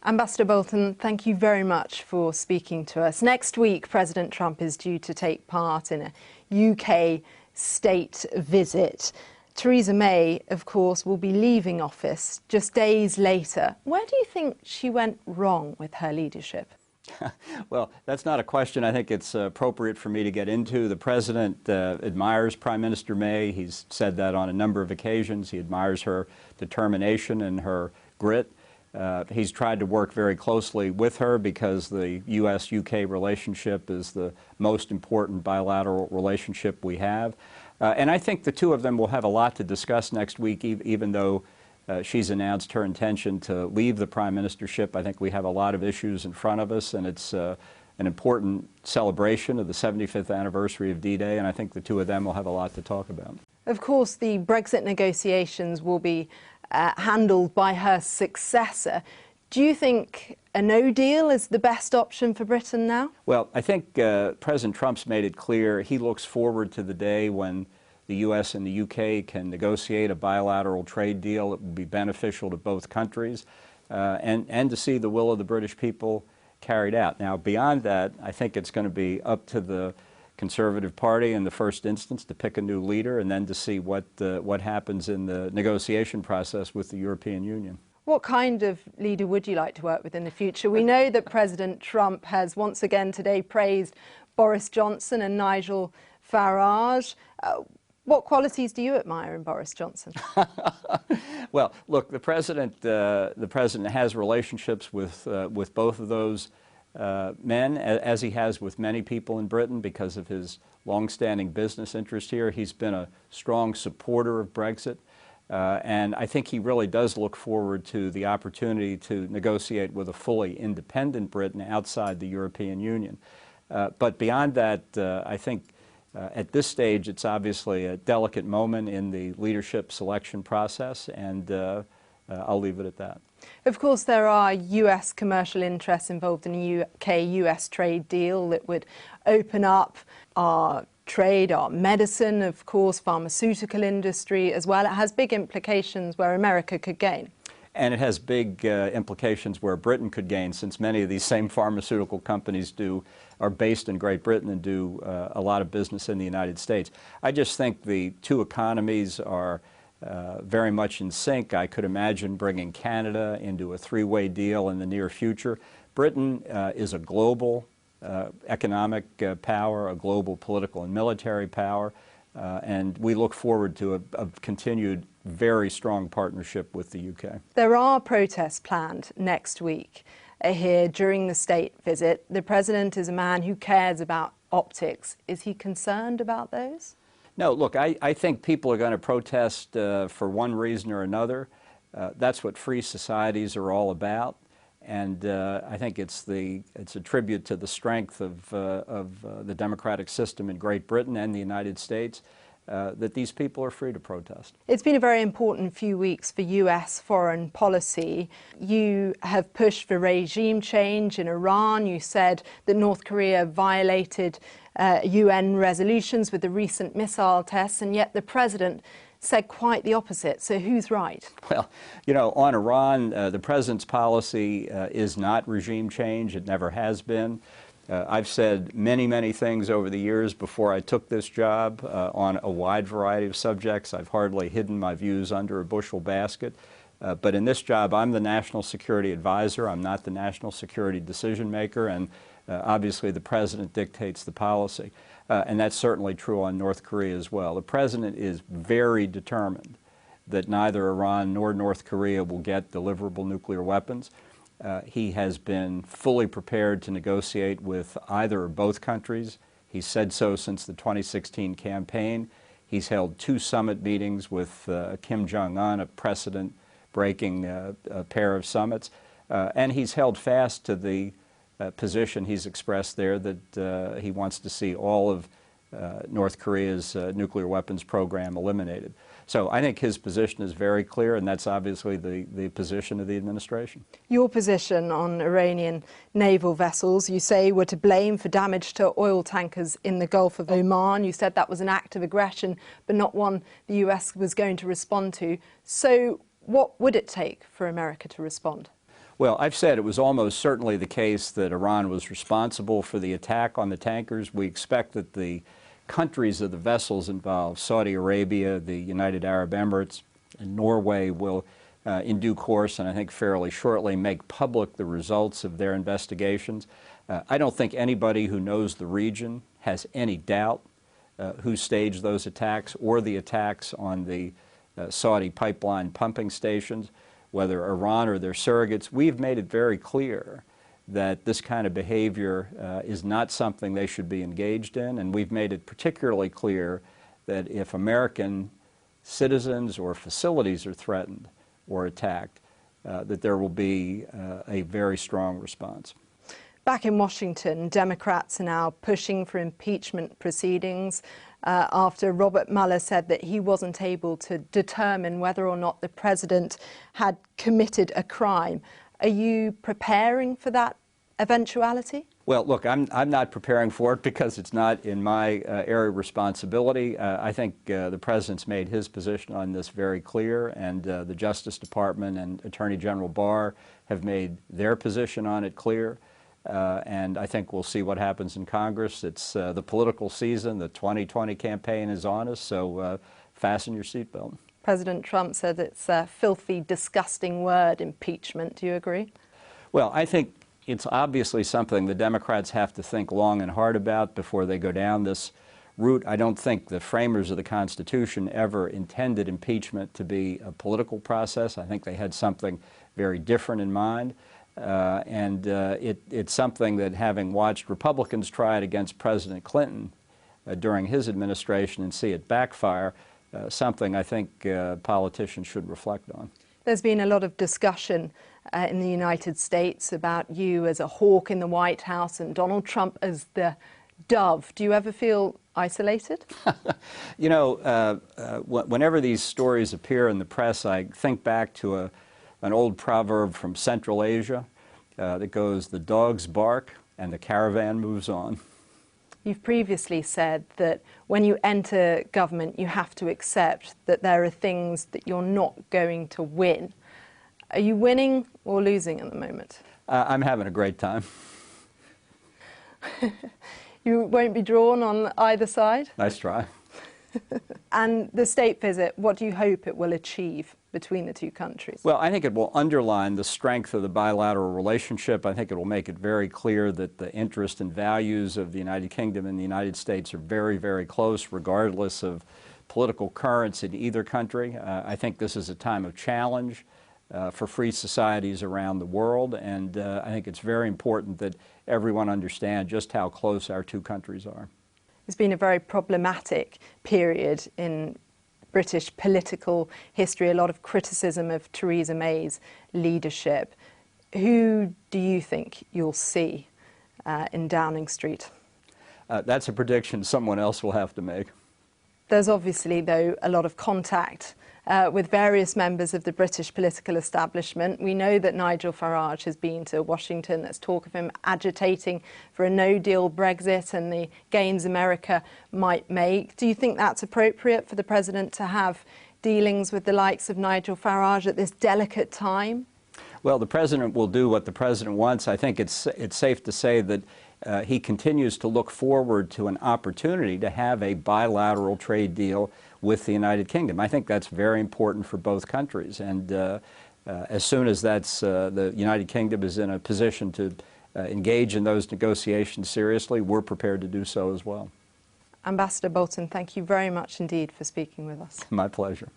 Ambassador Bolton, thank you very much for speaking to us. Next week, President Trump is due to take part in a UK state visit. Theresa May, of course, will be leaving office just days later. Where do you think she went wrong with her leadership? Well, that's not a question I think it's appropriate for me to get into. The President admires Prime Minister May. He's said that on a number of occasions. He admires her determination and her grit. He's tried to work very closely with her because the U.S.-UK relationship is the most important bilateral relationship we have. And I think the two of them will have a lot to discuss next week, even though she's announced her intention to leave the prime ministership. I think we have a lot of issues in front of us, and it's an important celebration of the 75th anniversary of D-Day, and I think the two of them will have a lot to talk about. Of course, the Brexit negotiations will be handled by her successor. Do you think a no deal is the best option for Britain now? Well, I think President Trump's made it clear he looks forward to the day when the U.S. and the U.K. can negotiate a bilateral trade deal that will be beneficial to both countries and to see the will of the British people carried out. Now, beyond that, I think it's going to be up to the Conservative Party in the first instance to pick a new leader and then to see what happens in the negotiation process with the European Union. What kind of leader would you like to work with in the future? We know that President Trump has once again today praised Boris Johnson and Nigel Farage. What qualities do you admire in Boris Johnson? Well, look, the president has relationships with both of those men, as he has with many people in Britain because of his long-standing business interest here. He's been a strong supporter of Brexit, and I think he really does look forward to the opportunity to negotiate with a fully independent Britain outside the European Union. But beyond that, I think at this stage, it's obviously a delicate moment in the leadership selection process, and I'll leave it at that. Of course, there are US commercial interests involved in a UK-US trade deal that would open up our trade, our medicine, of course, pharmaceutical industry as well. It has big implications where America could gain. And it has big implications where Britain could gain, since many of these same pharmaceutical companies are based in Great Britain and do a lot of business in the United States. I just think the two economies are very much in sync. I could imagine bringing Canada into a three-way deal in the near future. Britain is a global economic power, a global political and military power, and we look forward to a continued very strong partnership with the UK. There are protests planned next week here during the state visit. The President is a man who cares about optics. Is he concerned about those? No, look, I think people are going to protest for one reason or another. That's what free societies are all about. And I think it's a tribute to the strength of the democratic system in Great Britain and the United States that these people are free to protest. It's been a very important few weeks for US foreign policy. You have pushed for regime change in Iran. You said that North Korea violated UN resolutions with the recent missile tests, and yet the President said quite the opposite. So who's right? Well, you know, on Iran, the President's policy is not regime change. It never has been. I've said many, many things over the years before I took this job on a wide variety of subjects. I've hardly hidden my views under a bushel basket. But in this job, I'm the national security advisor. I'm not the national security decision maker, and obviously the President dictates the policy. And that's certainly true on North Korea as well. The President is very determined that neither Iran nor North Korea will get deliverable nuclear weapons. He has been fully prepared to negotiate with either or both countries. He's said so since the 2016 campaign. He's held 2 summit meetings with Kim Jong-un, a precedent-breaking pair of summits. And he's held fast to the position he's expressed there that he wants to see all of North Korea's nuclear weapons program eliminated. So I think his position is very clear, and that's obviously the position of the administration. Your position on Iranian naval vessels, you say, were to blame for damage to oil tankers in the Gulf of Oman. You said that was an act of aggression, but not one the US was going to respond to. So what would it take for America to respond? Well, I've said it was almost certainly the case that Iran was responsible for the attack on the tankers. We expect that the countries of the vessels involved, Saudi Arabia, the United Arab Emirates, and Norway, will in due course, and I think fairly shortly, make public the results of their investigations. I don't think anybody who knows the region has any doubt who staged those attacks or the attacks on the Saudi pipeline pumping stations, whether Iran or their surrogates. We've made it very clear that this kind of behavior is not something they should be engaged in, and we've made it particularly clear that if American citizens or facilities are threatened or attacked, that there will be a very strong response. Back in Washington, Democrats are now pushing for impeachment proceedings after Robert Mueller said that he wasn't able to determine whether or not the president had committed a crime. Are you preparing for that eventuality? Well, look, I'm not preparing for it because it's not in my area of responsibility. I think the President's made his position on this very clear, and the Justice Department and Attorney General Barr have made their position on it clear. And I think we'll see what happens in Congress. It's the political season. The 2020 campaign is on us, so fasten your seatbelt. President Trump said it's a filthy, disgusting word, impeachment. Do you agree? Well, I think it's obviously something the Democrats have to think long and hard about before they go down this route. I don't think the framers of the Constitution ever intended impeachment to be a political process. I think they had something very different in mind. It's something that, having watched Republicans try it against President Clinton during his administration and see it backfire, something I think politicians should reflect on. There's been a lot of discussion in the United States about you as a hawk in the White House and Donald Trump as the dove. Do you ever feel isolated? You know, whenever these stories appear in the press, I think back to an old proverb from Central Asia that goes, "The dogs bark and the caravan moves on." You've previously said that when you enter government, you have to accept that there are things that you're not going to win. Are you winning or losing at the moment? I'm having a great time. You won't be drawn on either side? Nice try. And the state visit, what do you hope it will achieve between the two countries? Well, I think it will underline the strength of the bilateral relationship. I think it will make it very clear that the interests and values of the United Kingdom and the United States are very, very close, regardless of political currents in either country. I think this is a time of challenge for free societies around the world, and I think it's very important that everyone understand just how close our two countries are. It's been a very problematic period in British political history, a lot of criticism of Theresa May's leadership. Who do you think you'll see in Downing Street? That's a prediction someone else will have to make. There's obviously, though, a lot of contact with various members of the British political establishment. We know that Nigel Farage has been to Washington. There's talk of him agitating for a no-deal Brexit and the gains America might make. Do you think that's appropriate for the President to have dealings with the likes of Nigel Farage at this delicate time? Well, the President will do what the President wants. I think it's safe to say that he continues to look forward to an opportunity to have a bilateral trade deal with the United Kingdom. I think that's very important for both countries. And as soon as the United Kingdom is in a position to engage in those negotiations seriously, we're prepared to do so as well. Ambassador Bolton, thank you very much indeed for speaking with us. My pleasure.